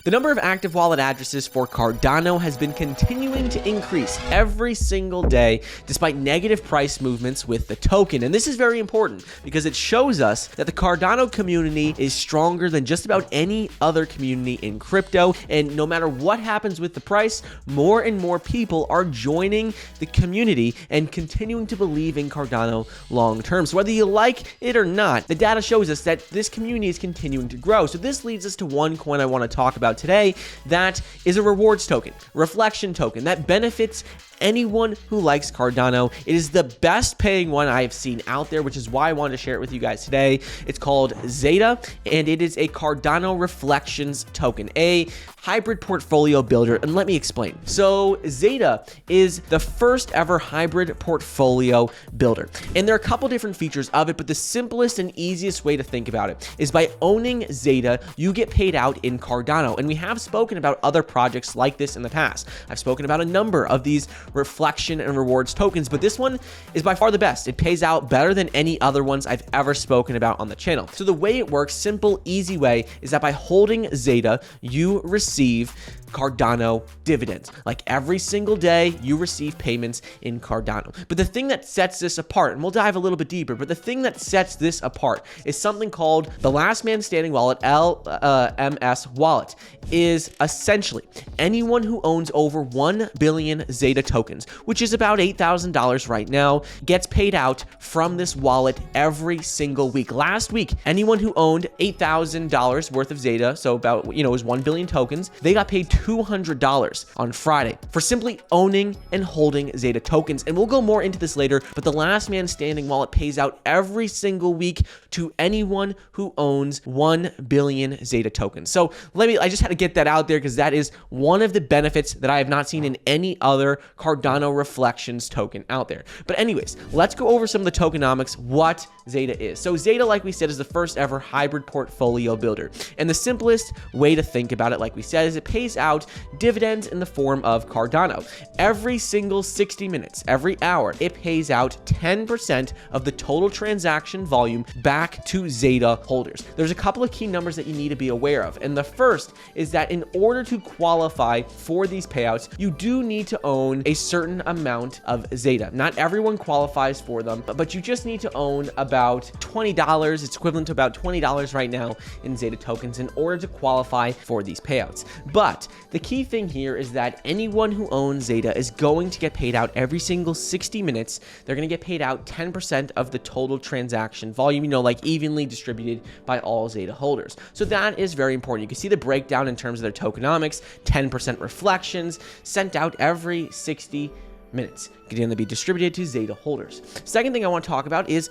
The number of active wallet addresses for Cardano has been continuing to increase every single day despite negative price movements with the token. And this is very important because it shows us that the Cardano community is stronger than just about any other community in crypto. And no matter what happens with the price, more and more people are joining the community and continuing to believe in Cardano long term. So whether you like it or not, the data shows us that this community is continuing to grow. So this leads us to one coin I want to talk about today. That is a rewards token, reflection token that benefits anyone who likes Cardano. It is the best paying one I have seen out there, which is why I wanted to share it with you guys today. It's called ZADA, and it is a Cardano reflections token, a hybrid portfolio builder. And let me explain. So ZADA is the first ever hybrid portfolio builder. And there are a couple different features of it, but the simplest and easiest way to think about it is by owning ZADA, you get paid out in Cardano. And we have spoken about other projects like this in the past. I've spoken about a number of these reflection and rewards tokens, but this one is by far the best. It pays out better than any other ones I've ever spoken about on the channel. So the way it works, simple, easy way, is that by holding ZADA, you receive Cardano dividends. Like every single day, you receive payments in Cardano. But the thing that sets this apart, and we'll dive a little bit deeper, but the thing that sets this apart is something called the last man standing wallet, LMS Wallet, is essentially anyone who owns over 1 billion ZADA tokens, which is about $8,000 right now, gets paid out from this wallet every single week. Last week, anyone who owned $8,000 worth of ZADA, so about, it was 1 billion tokens, they got paid $200 on Friday for simply owning and holding ZADA tokens. And we'll go more into this later, but the last man standing wallet pays out every single week to anyone who owns 1 billion ZADA tokens. So I just had to get that out there because that is one of the benefits that I have not seen in any other Cardano reflections token out there. But anyways, let's go over some of the tokenomics, what ZADA is. So ZADA, like we said, is the first ever hybrid portfolio builder. And the simplest way to think about it, like we said, is it pays out dividends in the form of Cardano. Every single 60 minutes, every hour, it pays out 10% of the total transaction volume back to ZADA holders. There's a couple of key numbers that you need to be aware of. And the first is that in order to qualify for these payouts, you do need to own a certain amount of ZADA. Not everyone qualifies for them, but you just need to own about $20. It's equivalent to about $20 right now in ZADA tokens in order to qualify for these payouts. But the key thing here is that anyone who owns ZADA is going to get paid out every single 60 minutes. They're going to get paid out 10% of the total transaction volume, like evenly distributed by all ZADA holders. So that is very important. You can see the breakdown in terms of their tokenomics, 10% reflections sent out every 60 minutes, going to be distributed to ZADA holders. Second thing I want to talk about is,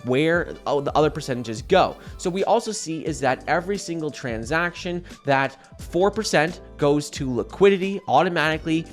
where the other percentages go. So we also see is that every single transaction, that 4% goes to liquidity automatically,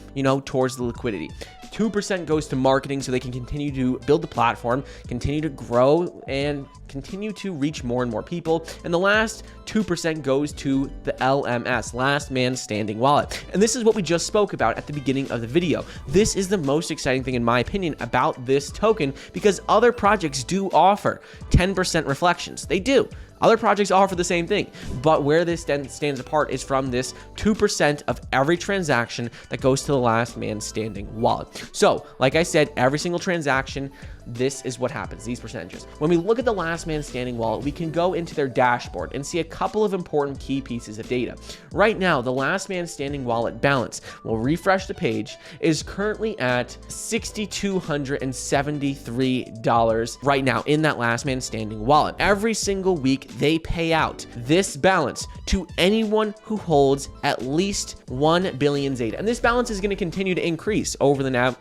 towards the liquidity. 2% goes to marketing so they can continue to build the platform, continue to grow, and continue to reach more and more people. And the last 2% goes to the LMS, last man standing wallet. And this is what we just spoke about at the beginning of the video. This is the most exciting thing, in my opinion, about this token because other projects do offer 10% reflections. They do. Other projects offer the same thing, but where this stands apart is from this 2% of every transaction that goes to the last man standing wallet. So, like I said, every single transaction, this is what happens, these percentages. When we look at the last man standing wallet, we can go into their dashboard and see a couple of important key pieces of data. Right now, the last man standing wallet balance, we'll refresh the page, is currently at $6,273 right now in that last man standing wallet. Every single week, they pay out this balance to anyone who holds at least 1 billion ZADA. And this balance is going to continue to increase over the now,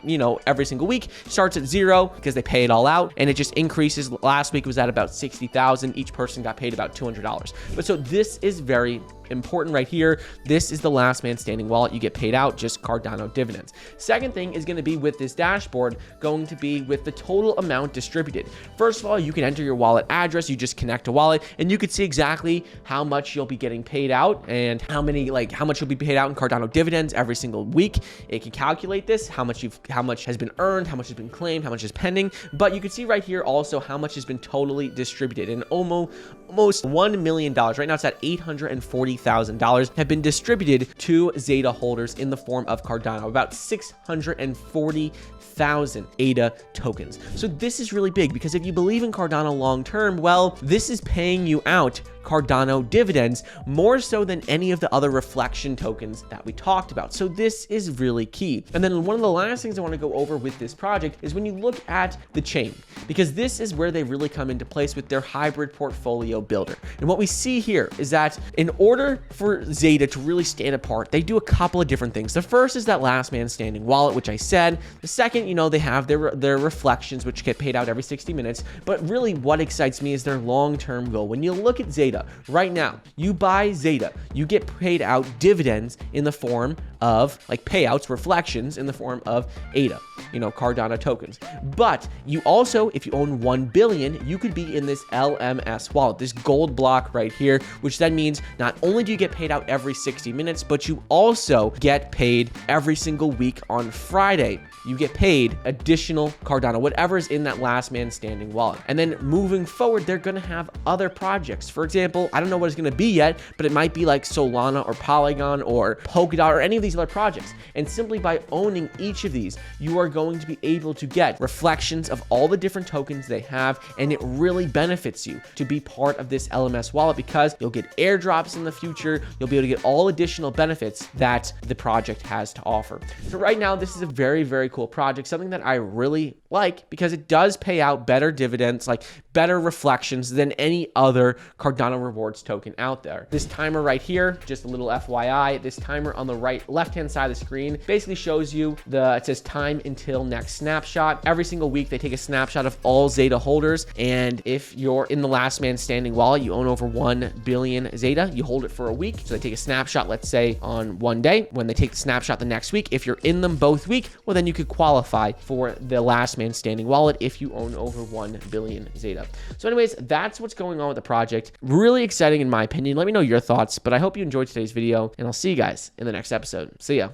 every single week. Starts at 0 because they pay it all out, and it just increases. Last week was at about 60,000. Each person got paid about $200. But so this is very important right here. This is the last man standing wallet. You get paid out just Cardano dividends. Second thing is going to be with this dashboard, going to be with the total amount distributed. First of all, you can enter your wallet address. You just connect a wallet and you can see exactly how much you'll be getting paid out and how much you'll be paid out in Cardano dividends every single week. It can calculate this, how much has been earned, how much has been claimed, how much is pending. But you can see right here also how much has been totally distributed, and almost $1 million. Right now it's at $840,000 $180,000 have been distributed to ZADA holders in the form of Cardano, about 640,000 ADA tokens. So this is really big because if you believe in Cardano long term, well, this is paying you out Cardano dividends more so than any of the other reflection tokens that we talked about. So this is really key. And then one of the last things I want to go over with this project is when you look at the chain, because this is where they really come into place with their hybrid portfolio builder. And what we see here is that in order for ZADA to really stand apart, they do a couple of different things. The first is that last man standing wallet, which I said. The second, they have their reflections, which get paid out every 60 minutes. But really what excites me is their long-term goal. When you look at ZADA, right now, you buy ZADA, you get paid out dividends in the form of like payouts, reflections in the form of ADA, Cardano tokens. But you also, if you own 1 billion, you could be in this LMS wallet, this gold block right here, which then means not only do you get paid out every 60 minutes, but you also get paid every single week on Friday. You get paid additional Cardano, whatever is in that last man standing wallet. And then moving forward, they're going to have other projects. For example, I don't know what it's going to be yet, but it might be like Solana or Polygon or Polkadot or any of these other projects. And simply by owning each of these, you are going to be able to get reflections of all the different tokens they have. And it really benefits you to be part of this LMS wallet because you'll get airdrops in the future. You'll be able to get all additional benefits that the project has to offer. So right now, this is a very, very cool project, something that I really like because it does pay out better dividends, like better reflections than any other Cardano rewards token out there. This timer right here, just a little FYI, this timer on the left-hand side of the screen basically shows you it says time until next snapshot. Every single week, they take a snapshot of all ZADA holders. And if you're in the last man standing wallet, you own over 1 billion ZADA, you hold it for a week. So they take a snapshot, let's say on one day. When they take the snapshot the next week, if you're in them both week, well, then you could qualify for the last man standing wallet if you own over 1 billion ZADA. So anyways, that's what's going on with the project. Really exciting in my opinion. Let me know your thoughts, but I hope you enjoyed today's video and I'll see you guys in the next episode. See ya.